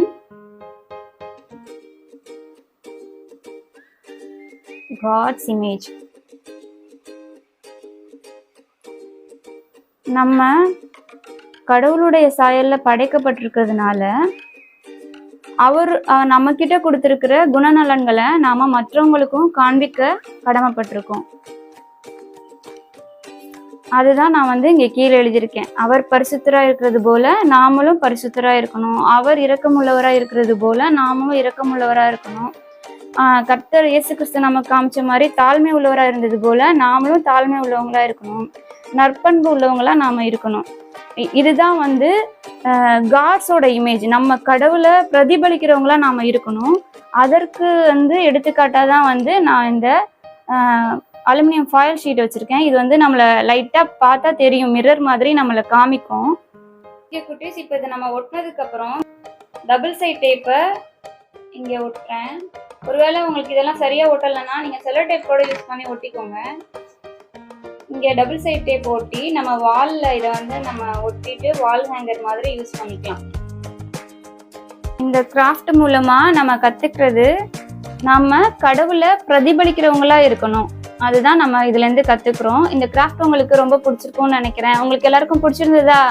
God's image. நம்ம கடவுளுடைய சாயல்ல படைக்கப்பட்டிருக்கிறதுனால அவர் நம்ம கிட்ட கொடுத்திருக்கிற குணநலன்களை நாம மற்றவங்களுக்கும் காண்பிக்க கடமைப்பட்டிருக்கோம். அதுதான் நான் வந்து இங்க கீழே எழுதியிருக்கேன். அவர் பரிசுத்தரா இருக்கிறது போல நாமளும் பரிசுத்தரா இருக்கணும். அவர் இரக்கமுள்ளவரா இருக்கிறது போல நாமளும் இரக்கமுள்ளவரா இருக்கணும். கர்த்தர் இயேசு கிறிஸ்து நமக்கு காமிச்ச மாதிரி தாழ்மை உள்ளவரா இருந்தது போல நாமளும் தாழ்மை உள்ளவங்களா இருக்கணும். நற்பண்பு உள்ளவங்களா நாம இருக்கணும். இதுதான் வந்து காட்ஸோட இமேஜ். நம்ம கடவுளை பிரதிபலிக்கிறவங்களா நாம இருக்கணும். அதற்கு வந்து எடுத்துக்காட்டாதான் வந்து நான் இந்த அலுமினியம் ஃபாயில் ஷீட் வச்சிருக்கேன். இது வந்து நம்மளை லைட்டா பார்த்தா தெரியும், மிரர் மாதிரி நம்மளை காமிக்கும். குட்டீஸ், இப்போ இதை நம்ம ஒட்டினதுக்கு அப்புறம் டபுள் சைட் டேப்பை இங்கே ஒட்டுறேன். ஒருவேளை உங்களுக்கு இதெல்லாம் சரியா ஒட்டலைன்னா நீங்க செல்லோ டேப் கூட யூஸ் பண்ணி ஒட்டிக்கோங்க. இங்கே டபுள் சைட் டேப் ஒட்டி நம்ம வால்ல இதை வந்து நம்ம ஒட்டிட்டு வால் ஹேங்கர் மாதிரி யூஸ் பண்ணிக்கலாம். இந்த கிராஃப்ட் மூலமா நம்ம கத்துக்கிறது, நம்ம கடவுளை பிரதிபலிக்கிறவங்களா இருக்கணும். அதுதான் நம்ம இதுல இருந்து கத்துக்கிறோம். இந்த கிராஃப்ட் உங்களுக்கு ரொம்ப பிடிச்சிருக்கும்னு நினைக்கிறேன். உங்களுக்கு எல்லாருக்கும் பிடிச்சிருந்ததா?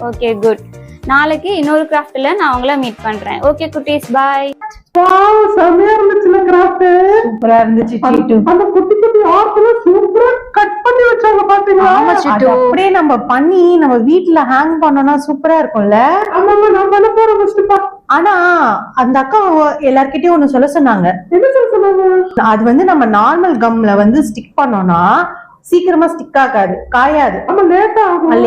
Okay, good. நாளைக்கு இன்னொரு கிராஃப்ட்ல நான் உங்களை மீட் பண்றேன். ஓகே குட்டீஸ், பாய். வாவ், செமையா இருந்துச்சுல கிராஃப்ட். சூப்பரா இருந்துச்சு சீட்டு. அந்த குட்டி குட்டி ஆர்ட்ல சூப்பரா கட் பண்ணி வச்சாங்க பாத்தீங்களா? ஆமா சீட்டு. அப்படியே நம்ம பண்ணி நம்ம வீட்ல ஹேங் பண்ணோம்னா சூப்பரா இருக்கும்ல? ஆமாமா, நான் பண்ண போறேன் ஃபர்ஸ்ட். ஆனா அந்த அக்கா எல்லார்கிட்டயும் ஒண்ணு சொல்ல சொன்னாங்க. என்ன சொல்ல சொன்னாங்க? அது வந்து நம்ம நார்மல் கம்ல வந்து ஸ்டிக் பண்ணோம்னா சீக்கிரமா ஸ்டிக் ஆகாது, காயாது.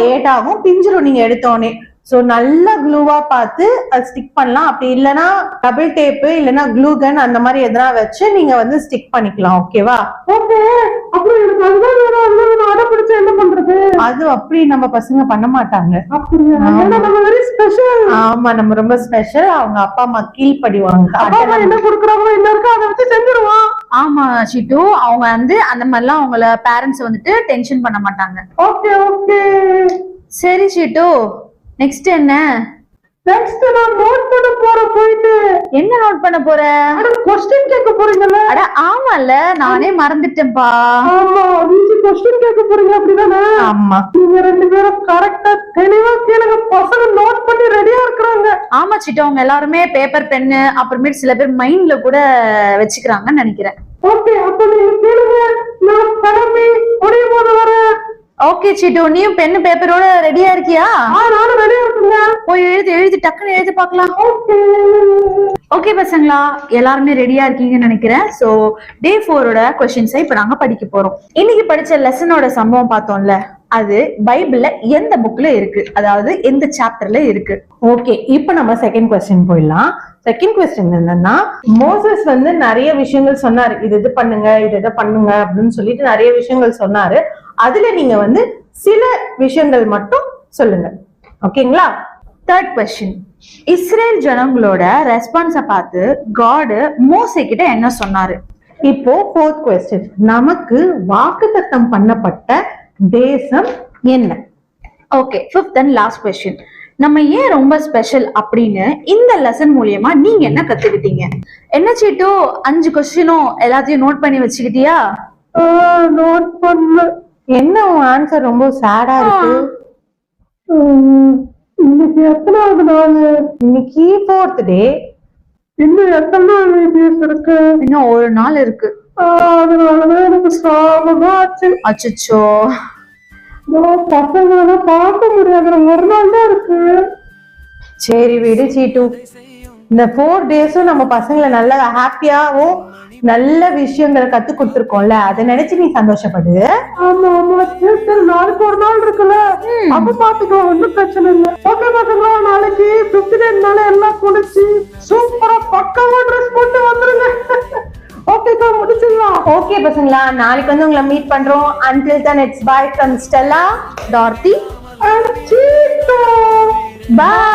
லேட் ஆகும், பிஞ்சிரும் நீங்க எடுத்தோடனே. சோ நல்ல க்ளூவா பார்த்து அது ஸ்டிக் பண்ணலாம். அப்படி இல்லைன்னா டபுள் டேப்பு இல்லைன்னா க்ளூ கன் அந்த மாதிரி எதனா வச்சு நீங்க வந்து ஸ்டிக் பண்ணிக்கலாம். ஓகேவா? ஓகே. அப்புறம் எனக்கு அதுதான் வேணும், அதுதான் அட பிடிச்சா என்ன பண்றது? அது அப்படி நம்ம பசங்க பண்ண மாட்டாங்க. ஆமா, நம்ம ரொம்ப ஸ்பெஷல். அவங்க அப்பா அம்மா கீழ்படிவாங்க. என்ன கொடுக்குறாங்களோ என்ன இருக்கோ அதை வச்சு செஞ்சிருவோம். ஆமா சிட்டு, அவங்க வந்து அந்த மாதிரிலாம் அவங்கள பேரண்ட்ஸ் வந்துட்டு டென்ஷன் பண்ண மாட்டாங்க. ஓகே ஓகே, சரி சிட்டு, நெக்ஸ்ட் என்ன? நெக்ஸ்ட் நான் நோட் பண்ண போறேன். போயிட்டு என்ன நோட் பண்ண போற? क्वेश्चन கேட்க போறீங்கல்ல? அட ஆமால, நானே மறந்துட்டேன்பா. ஆமா, நீங்க क्वेश्चन கேட்க போறீங்க அப்படிதானே? ஆமா. நீங்க ரெண்டு பேரும் கரெக்ட்டா தெளிவா கேளுங்க. பசங்க நோட் பண்ணி ரெடியா இருக்காங்க. ஆமா சிட்டு, அவங்க எல்லாருமே பேப்பர் பென்னு அப்புறமேட்டு சில பேர் மைண்ட்ல கூட வச்சுக்கிறாங்கன்னு நினைக்கிறேன். ஓகே, அப்ப நீங்க கேளுங்க. நான் கிளம்பி ஒரே போது வரேன். ஓகே சிட்டு, நீயும் பென்னு பேப்பரோட ரெடியா இருக்கியா? நானும் ரெடியா இருக்கேங்க. போய் எழுதி டக்குன்னு எழுதி பார்க்கலாம். ஓகே பசங்களா, எல்லாருமே ரெடியா இருக்கீங்கன்னு நினைக்கிறேன். சோ டே 4ஓட கொஸ்டின்ஸை இப்ப நாங்க படிக்க போறோம். இன்னைக்கு படிச்ச லெசனோட சம்பவம் பார்த்தோம்ல, அது பைபிள்ல எந்த புக்ல இருக்கு, அதாவது எந்த சாப்டர்ல இருக்கு? ஓகே, இப்போ நம்ம செகண்ட் கொஸ்டின் போயிடலாம். செகண்ட் கொஸ்டின் என்னன்னா, மோசஸ் வந்து நிறைய விஷயங்கள் சொன்னாரு. இது பண்ணுங்க, இது பண்ணுங்க அப்படின்னு சொல்லிட்டு நிறைய விஷயங்கள் சொன்னாரு. அதுல நீங்க வந்து சில விஷயங்கள் மட்டும் சொல்லுங்க. ஓகேங்களா? தேர்ட் கொஸ்டின், இஸ்ரேல் ஜனங்களோட ரெஸ்பான்ஸ பார்த்து காட் மோசே கிட்ட என்ன சொன்னாரு? இப்போ ஃபோர்த் கொஸ்டின், நமக்கு வாக்குத்தத்தம் பண்ணப்பட்ட தேசம் என்ன? Okay, fifth and last question, நம்ம ஏன் ரொம்ப ஸ்பெஷல் அப்படின்னு இந்த லெசன் மூலியமா நீங்க என்ன கத்துக்கிட்டீங்க? என்ன சீட்டு, 5 கொஸ்டினும் எல்லாத்தையும் நோட் பண்ணி வச்சுக்கிட்டியா? நோட் பண்ண. என்ன ஆன்சர் ரொம்ப சேடா இருக்கு? இன்னைக்கு எத்தனாவது நாள்? இன்னைக்கு 4th டே. இன்னும் எத்தனை நாள் இருக்கு? இன்னும் ஒரு நாள் இருக்கு. அதனாலதான் எனக்கு சாபமா ஆச்சு. அச்சோ. பசங்களை பார்க்க முடியாத ஒரு நாள் தான் இருக்கு. சரி விடு சீட்டு, இந்த 4 டேஸும் நம்ம பசங்களை நல்லா ஹாப்பியாவும் நல்ல விஷயங்களை கத்து கொடுத்துருக்கோம்ல, அதை நினைச்சு நீ சந்தோஷப்படு. ஆமா ஆமா, சரி நாளைக்கு ஒரு நாள் இருக்குல்ல, அப்ப பாத்துக்கோ, ஒன்னும் பிரச்சனை இல்லை. ஓகே பாத்துக்கோ, நாளைக்கு 59 எல்லாம் குடிச்சு சூப்பரா பக்காவா ட்ரெஸ் போட்டு வந்துருங்க. ஓகேக்கா, முடிச்சிடலாம். ஓகே பசங்களா, நாளைக்கு வந்து உங்களை மீட் பண்றோம். until then it's bye from Stella, Darthi and Cheeto. bye.